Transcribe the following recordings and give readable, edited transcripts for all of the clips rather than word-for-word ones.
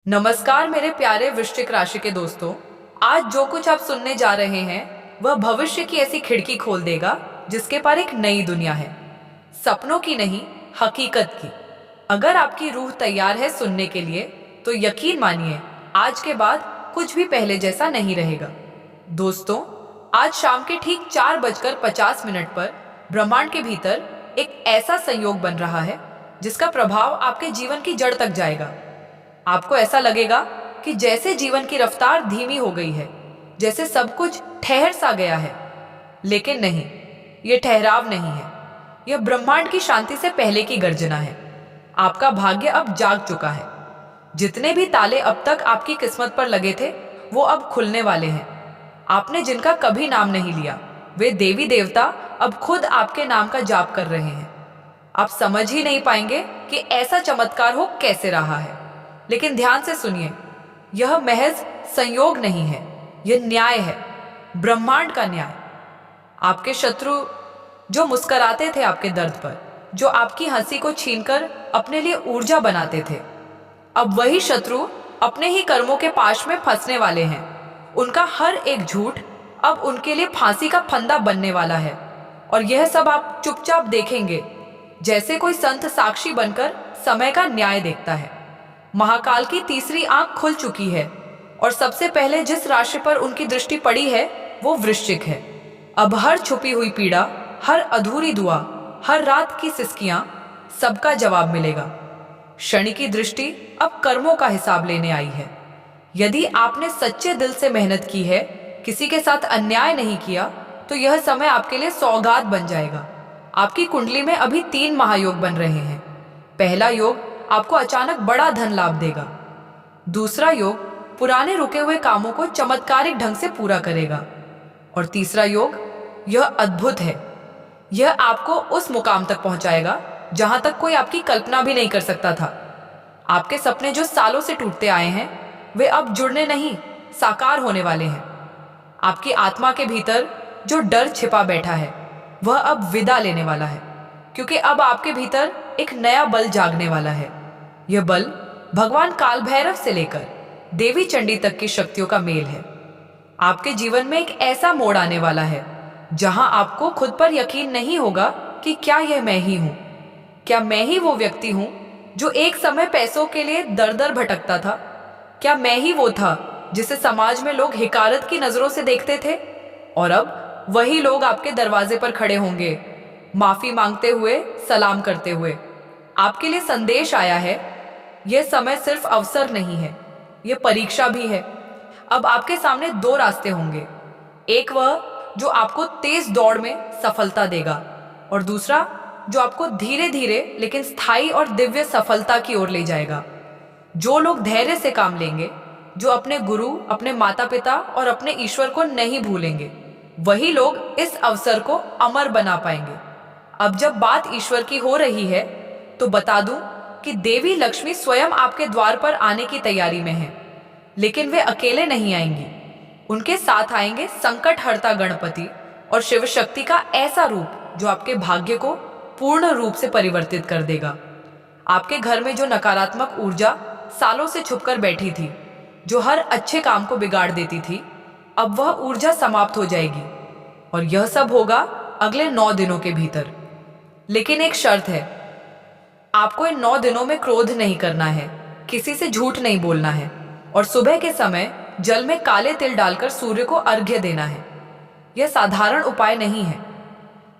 नमस्कार मेरे प्यारे वृश्चिक राशि के दोस्तों। आज जो कुछ आप सुनने जा रहे हैं वह भविष्य की ऐसी खिड़की खोल देगा जिसके पार एक नई दुनिया है, सपनों की नहीं, हकीकत की। अगर आपकी रूह तैयार है सुनने के लिए तो यकीन मानिए आज के बाद कुछ भी पहले जैसा नहीं रहेगा। दोस्तों, आज शाम के ठीक 4:50 पर ब्रह्मांड के भीतर एक ऐसा संयोग बन रहा है जिसका प्रभाव आपके जीवन की जड़ तक जाएगा। आपको ऐसा लगेगा कि जैसे जीवन की रफ्तार धीमी हो गई है, जैसे सब कुछ ठहर सा गया है। लेकिन नहीं, यह ठहराव नहीं है, यह ब्रह्मांड की शांति से पहले की गर्जना है। आपका भाग्य अब जाग चुका है। जितने भी ताले अब तक आपकी किस्मत पर लगे थे वो अब खुलने वाले हैं। आपने जिनका कभी नाम नहीं लिया वे देवी देवता अब खुद आपके नाम का जाप कर रहे हैं। आप समझ ही नहीं पाएंगे कि ऐसा चमत्कार हो कैसे रहा है। लेकिन ध्यान से सुनिए, यह महज संयोग नहीं है, यह न्याय है, ब्रह्मांड का न्याय। आपके शत्रु जो मुस्कुराते थे आपके दर्द पर, जो आपकी हंसी को छीनकर अपने लिए ऊर्जा बनाते थे, अब वही शत्रु अपने ही कर्मों के पाश में फंसने वाले हैं। उनका हर एक झूठ अब उनके लिए फांसी का फंदा बनने वाला है। और यह सब आप चुपचाप देखेंगे, जैसे कोई संत साक्षी बनकर समय का न्याय देखता है। महाकाल की तीसरी आंख खुल चुकी है और सबसे पहले जिस राशि पर उनकी दृष्टि पड़ी है वो वृश्चिक है। अब हर छुपी हुई पीड़ा, हर अधूरी दुआ, हर रात की सिसकियां, सबका जवाब मिलेगा। शनि की दृष्टि अब कर्मों का हिसाब लेने आई है। यदि आपने सच्चे दिल से मेहनत की है, किसी के साथ अन्याय नहीं किया, तो यह समय आपके लिए सौगात बन जाएगा। आपकी कुंडली में अभी 3 महायोग बन रहे हैं। पहला योग आपको अचानक बड़ा धन लाभ देगा। दूसरा योग पुराने रुके हुए कामों को चमत्कारिक ढंग से पूरा करेगा। और तीसरा योग, यह अद्भुत है, यह आपको उस मुकाम तक पहुंचाएगा जहां तक कोई आपकी कल्पना भी नहीं कर सकता था। आपके सपने जो सालों से टूटते आए हैं वे अब जुड़ने नहीं, साकार होने वाले हैं। आपकी आत्मा के भीतर जो डर छिपा बैठा है वह अब विदा लेने वाला है, क्योंकि अब आपके भीतर एक नया बल जागने वाला है। यह बल भगवान काल भैरव से लेकर देवी चंडी तक की शक्तियों का मेल है। आपके जीवन में एक ऐसा मोड़ आने वाला है जहां आपको खुद पर यकीन नहीं होगा कि क्या यह मैं ही हूं, क्या मैं ही वो व्यक्ति हूं जो एक समय पैसों के लिए दर दर भटकता था। क्या मैं ही वो था जिसे समाज में लोग हिकारत की नजरों से देखते थे, और अब वही लोग आपके दरवाजे पर खड़े होंगे, माफी मांगते हुए, सलाम करते हुए। आपके लिए संदेश आया है, यह समय सिर्फ अवसर नहीं है, यह परीक्षा भी है। अब आपके सामने 2 रास्ते होंगे, एक वह जो आपको तेज दौड़ में सफलता देगा, और दूसरा जो आपको धीरे धीरे लेकिन स्थायी और दिव्य सफलता की ओर ले जाएगा। जो लोग धैर्य से काम लेंगे, जो अपने गुरु, अपने माता पिता और अपने ईश्वर को नहीं भूलेंगे, वही लोग इस अवसर को अमर बना पाएंगे। अब जब बात ईश्वर की हो रही है तो बता दूं कि देवी लक्ष्मी स्वयं आपके द्वार पर आने की तैयारी में है। लेकिन वे अकेले नहीं आएंगी, उनके साथ आएंगे संकट हरता गणपति और शिव शक्ति का ऐसा रूप जो आपके भाग्य को पूर्ण रूप से परिवर्तित कर देगा। आपके घर में जो नकारात्मक ऊर्जा सालों से छुपकर बैठी थी, जो हर अच्छे काम को बिगाड़ देती थी, अब वह ऊर्जा समाप्त हो जाएगी। और यह सब होगा अगले 9 दिनों के भीतर। लेकिन एक शर्त है, आपको इन 9 दिनों में क्रोध नहीं करना है, किसी से झूठ नहीं बोलना है, और सुबह के समय जल में काले तिल डालकर सूर्य को अर्घ्य देना है। यह साधारण उपाय नहीं है,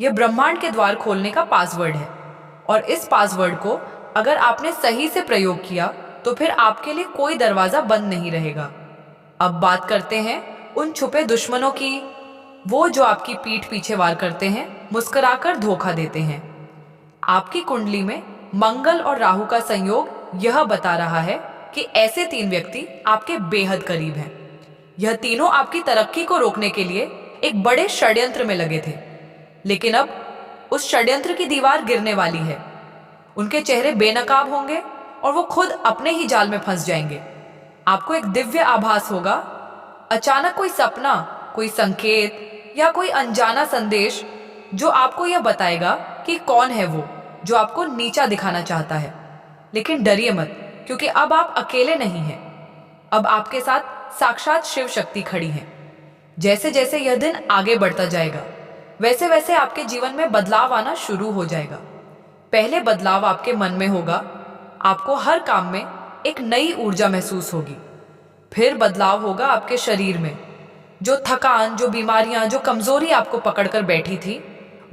यह ब्रह्मांड के द्वार खोलने का पासवर्ड है। और इस पासवर्ड को अगर आपने सही से प्रयोग किया तो फिर आपके लिए कोई दरवाजा बंद नहीं रहेगा। अब बात करते हैं उन छुपे दुश्मनों की, वो जो आपकी पीठ पीछे वार करते हैं, मुस्कुराकर धोखा देते हैं। आपकी कुंडली में मंगल और राहु का संयोग यह बता रहा है कि ऐसे 3 व्यक्ति आपके बेहद करीब हैं। यह तीनों आपकी तरक्की को रोकने के लिए एक बड़े षड्यंत्र में लगे थे, लेकिन अब उस षड्यंत्र की दीवार गिरने वाली है। उनके चेहरे बेनकाब होंगे और वो खुद अपने ही जाल में फंस जाएंगे। आपको एक दिव्य आभास होगा, अचानक कोई सपना, कोई संकेत या कोई अनजाना संदेश जो आपको यह बताएगा कि कौन है वो जो आपको नीचा दिखाना चाहता है। लेकिन डरिए मत, क्योंकि अब आप अकेले नहीं हैं। अब आपके साथ साक्षात शिव शक्ति खड़ी है। जैसे जैसे यह दिन आगे बढ़ता जाएगा, वैसे वैसे आपके जीवन में बदलाव आना शुरू हो जाएगा। पहले बदलाव आपके मन में होगा, आपको हर काम में एक नई ऊर्जा महसूस होगी। फिर बदलाव होगा आपके शरीर में, जो थकान, जो बीमारियां, जो कमजोरी आपको पकड़कर बैठी थी,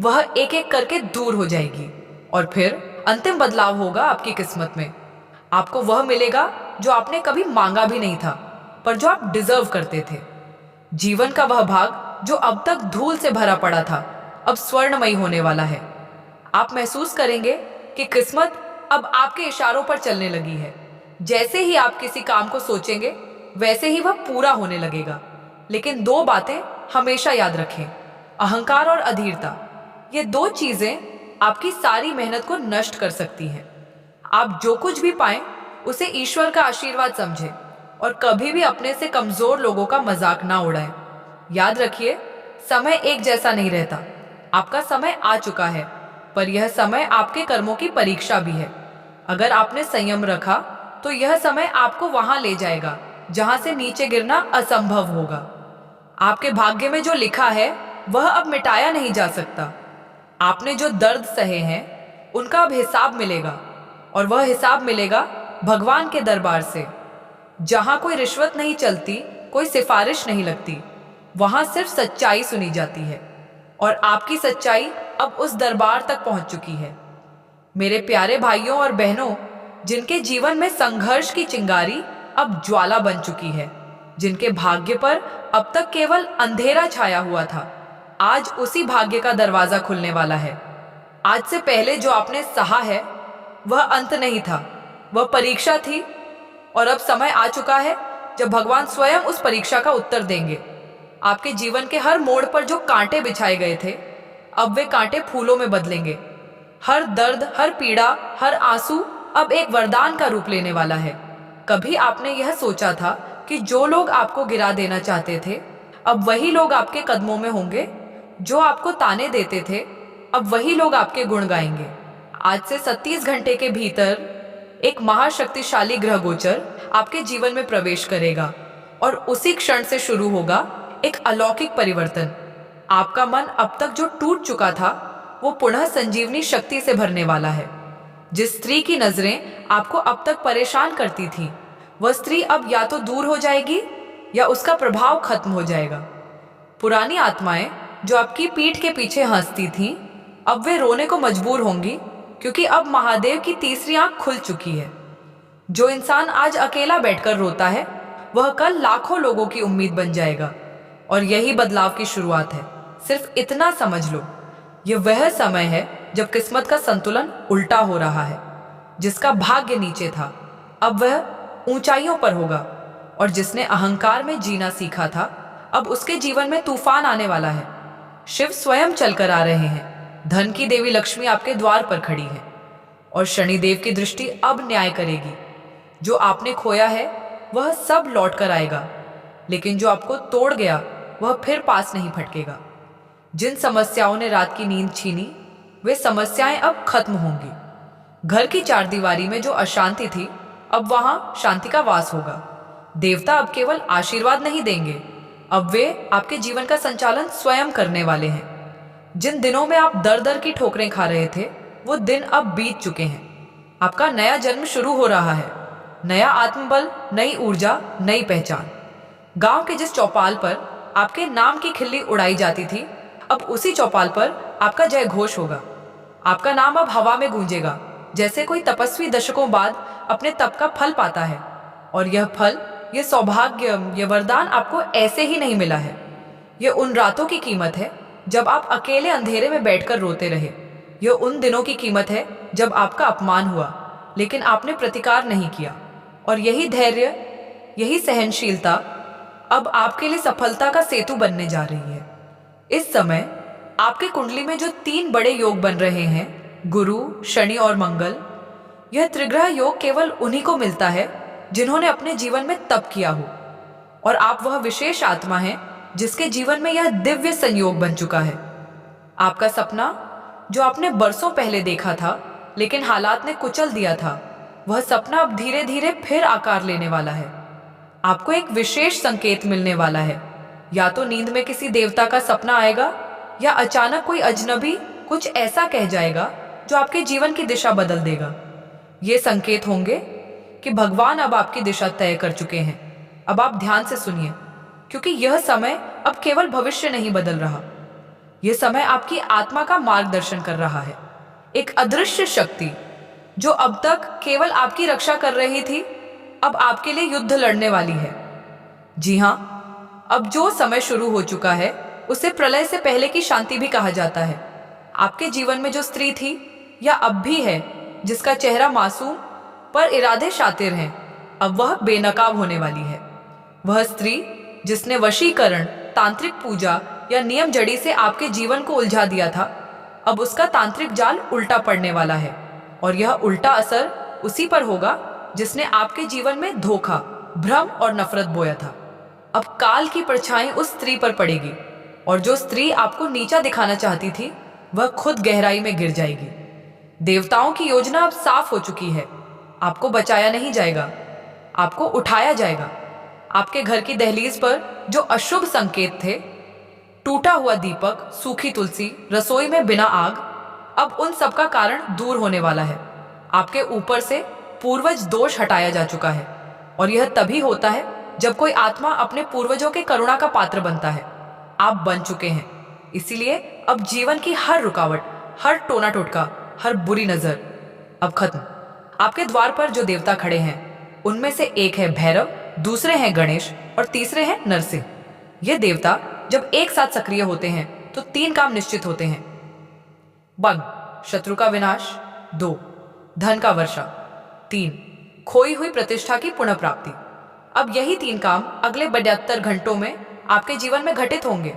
वह एक एक करके दूर हो जाएगी। और फिर अंतिम बदलाव होगा आपकी किस्मत में। आपको वह मिलेगा जो आपने कभी मांगा भी नहीं था, पर जो आप डिजर्व करते थे। जीवन का वह भाग जो अब तक धूल से भरा पड़ा था, अब स्वर्णमयी होने वाला है। आप महसूस करेंगे कि किस्मत अब आपके इशारों पर चलने लगी है। जैसे ही आप किसी काम को सोचेंगे, वैसे ही वह पूरा होने लगेगा। लेकिन दो बातें हमेशा याद रखें, अहंकार और अधीरता। ये दो चीजें आपकी सारी मेहनत को नष्ट कर सकती हैं। आप जो कुछ भी पाएं, उसे ईश्वर का आशीर्वाद समझें और कभी भी अपने से कमजोर लोगों का मजाक ना उड़ाएं। याद रखिए, समय एक जैसा नहीं रहता। आपका समय आ चुका है, पर यह समय आपके कर्मों की परीक्षा भी है। अगर आपने संयम रखा, तो यह समय आपको वहां ले जाएगा जहां से नीचे गिरना असंभव होगा। आपके भाग्य में जो लिखा है, वह अब मिटाया नहीं जा सकता। आपने जो दर्द सहे हैं, उनका अब हिसाब मिलेगा, और वह हिसाब मिलेगा भगवान के दरबार से, जहां कोई रिश्वत नहीं चलती, कोई सिफारिश नहीं लगती। वहां सिर्फ सच्चाई सुनी जाती है, और आपकी सच्चाई अब उस दरबार तक पहुंच चुकी है। मेरे प्यारे भाइयों और बहनों, जिनके जीवन में संघर्ष की चिंगारी अब ज्वाला बन चुकी है, जिनके भाग्य पर अब तक केवल अंधेरा छाया हुआ था, आज उसी भाग्य का दरवाजा खुलने वाला है। आज से पहले जो आपने सहा है, वह अंत नहीं था, वह परीक्षा थी। और अब समय आ चुका है जब भगवान स्वयं उस परीक्षा का उत्तर देंगे। आपके जीवन के हर मोड़ पर जो कांटे बिछाए गए थे, अब वे कांटे फूलों में बदलेंगे। हर दर्द, हर पीड़ा, हर आंसू अब एक वरदान का रूप लेने वाला है। कभी आपने यह सोचा था कि जो लोग आपको गिरा देना चाहते थे, अब वही लोग आपके कदमों में होंगे? जो आपको ताने देते थे, अब वही लोग आपके गुण गाएंगे। आज से 37 घंटे के भीतर एक महाशक्तिशाली ग्रह गोचर आपके जीवन में प्रवेश करेगा, और उसी क्षण से शुरू होगा एक अलौकिक परिवर्तन। आपका मन अब तक जो टूट चुका था, वो पुनः संजीवनी शक्ति से भरने वाला है। जिस स्त्री की नजरें आपको अब तक परेशान करती थी, वह स्त्री अब या तो दूर हो जाएगी या उसका प्रभाव खत्म हो जाएगा। पुरानी आत्माएं जो आपकी पीठ के पीछे हंसती थीं, अब वे रोने को मजबूर होंगी, क्योंकि अब महादेव की तीसरी आंख खुल चुकी है। जो इंसान आज अकेला बैठकर रोता है, वह कल लाखों लोगों की उम्मीद बन जाएगा। और यही बदलाव की शुरुआत है। सिर्फ इतना समझ लो, यह वह समय है जब किस्मत का संतुलन उल्टा हो रहा है। जिसका भाग्य नीचे था, अब वह ऊंचाइयों पर होगा, और जिसने अहंकार में जीना सीखा था, अब उसके जीवन में तूफान आने वाला है। शिव स्वयं चलकर आ रहे हैं। धन की देवी लक्ष्मी आपके द्वार पर खड़ी है, और शनिदेव की दृष्टि अब न्याय करेगी। जो आपने खोया है, वह सब लौट कर आएगा, लेकिन जो आपको तोड़ गया, वह फिर पास नहीं फटकेगा। जिन समस्याओं ने रात की नींद छीनी, वे समस्याएं अब खत्म होंगी। घर की चारदीवारी में जो अशांति थी, अब वहां शांति का वास होगा। देवता अब केवल आशीर्वाद नहीं देंगे, अब वे आपके जीवन का संचालन स्वयं करने वाले हैं। जिन दिनों में आप दर दर की ठोकरें खा रहे थे, वो दिन अब बीत चुके हैं। आपका नया जन्म शुरू हो रहा है। नया आत्मबल, नई ऊर्जा, नई पहचान। गांव के जिस चौपाल पर आपके नाम की खिल्ली उड़ाई जाती थी, अब उसी चौपाल पर आपका जय घोष होगा। आपका नाम अब हवा में गूंजेगा, जैसे कोई तपस्वी दशकों बाद अपने तप का फल पाता है। और यह फल, यह सौभाग्य, यह वरदान आपको ऐसे ही नहीं मिला है। यह उन रातों की कीमत है जब आप अकेले अंधेरे में बैठकर रोते रहे। यह उन दिनों की कीमत है जब आपका अपमान हुआ, लेकिन आपने प्रतिकार नहीं किया। और यही धैर्य, यही सहनशीलता अब आपके लिए सफलता का सेतु बनने जा रही है। इस समय आपके कुंडली में जो 3 बड़े योग बन रहे हैं, गुरु, शनि और मंगल, यह त्रिग्रह योग केवल उन्हीं को मिलता है जिन्होंने अपने जीवन में तप किया हो। और आप वह विशेष आत्मा हैं जिसके जीवन में यह दिव्य संयोग बन चुका है। आपका सपना, जो आपने बरसों पहले देखा था लेकिन हालात ने कुचल दिया था, वह सपना अब धीरे धीरे फिर आकार लेने वाला है। आपको एक विशेष संकेत मिलने वाला है। या तो नींद में किसी देवता का सपना आएगा, या अचानक कोई अजनबी कुछ ऐसा कह जाएगा जो आपके जीवन की दिशा बदल देगा। ये संकेत होंगे कि भगवान अब आपकी दिशा तय कर चुके हैं। अब आप ध्यान से सुनिए, क्योंकि यह समय अब केवल भविष्य नहीं बदल रहा। यह समय आपकी आत्मा का मार्गदर्शन कर रहा है। एक अदृश्य शक्ति जो अब तक केवल आपकी रक्षा कर रही थी, अब आपके लिए युद्ध लड़ने वाली है। जी हाँ, अब जो समय शुरू हो चुका है उसे प्रलय से पहले की शांति भी कहा जाता है। आपके जीवन में जो स्त्री थी या अब भी है, जिसका चेहरा मासूम पर इरादे शातिर हैं, अब वह बेनकाब होने वाली है। वह स्त्री जिसने वशीकरण, तांत्रिक पूजा या नियम जड़ी से आपके जीवन को उलझा दिया था, अब उसका तांत्रिक जाल उल्टा पड़ने वाला है। और यह उल्टा असर उसी पर होगा जिसने आपके जीवन में धोखा, भ्रम और नफरत बोया था। अब काल की परछाई उस स्त्री पर पड़ेगी, और जो स्त्री आपको नीचा दिखाना चाहती थी वह खुद गहराई में गिर जाएगी। देवताओं की योजना अब साफ हो चुकी है। आपको बचाया नहीं जाएगा, आपको उठाया जाएगा। आपके घर की दहलीज पर जो अशुभ संकेत थे, टूटा हुआ दीपक, सूखी तुलसी, रसोई में बिना आग, अब उन सब का कारण दूर होने वाला है। आपके ऊपर से पूर्वज दोष हटाया जा चुका है। और यह तभी होता है जब कोई आत्मा अपने पूर्वजों के करुणा का पात्र बनता है। आप बन चुके हैं, इसीलिए अब जीवन की हर रुकावट, हर टोना टोटका, हर बुरी नजर अब खत्म। आपके द्वार पर जो देवता खड़े हैं, उनमें से एक है भैरव, दूसरे हैं गणेश और तीसरे हैं नरसिंह। ये देवता जब एक साथ सक्रिय होते हैं तो 3 काम निश्चित होते हैं। 1, शत्रु का विनाश। 2, धन का वर्षा। 3, खोई हुई प्रतिष्ठा की पुनः प्राप्ति। अब यही 3 काम अगले 72 घंटों में आपके जीवन में घटित होंगे।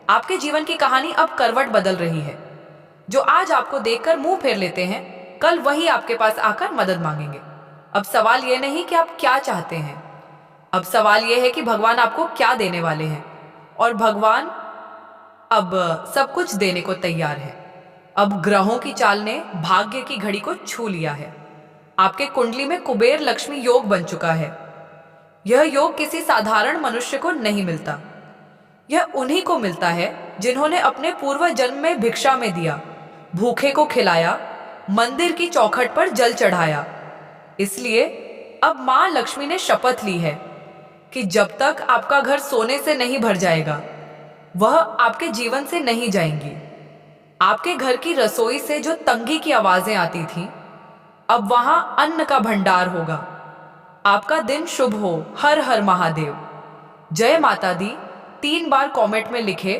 आपके जीवन की कहानी अब करवट बदल रही है। जो आज आपको देखकर मुंह फेर लेते हैं, कल वही आपके पास आकर मदद मांगेंगे। अब सवाल यह नहीं कि आप क्या चाहते हैं, अब सवाल यह है कि भगवान आपको क्या देने वाले हैं। और भगवान अब सब कुछ देने को तैयार है। अब ग्रहों की चाल ने भाग्य की घड़ी को छू लिया है। आपके कुंडली में कुबेर लक्ष्मी योग बन चुका है। यह योग किसी साधारण मनुष्य को नहीं मिलता। यह उन्हीं को मिलता है जिन्होंने अपने पूर्व जन्म में भिक्षा में दिया, भूखे को खिलाया, मंदिर की चौखट पर जल चढ़ाया। इसलिए अब मां लक्ष्मी ने शपथ ली है कि जब तक आपका घर सोने से नहीं भर जाएगा, वह आपके जीवन से नहीं जाएंगी। आपके घर की रसोई से जो तंगी की आवाजें आती थीं, अब वहां अन्न का भंडार होगा। आपका दिन शुभ हो। हर हर महादेव। जय माता दी 3 बार कमेंट में लिखे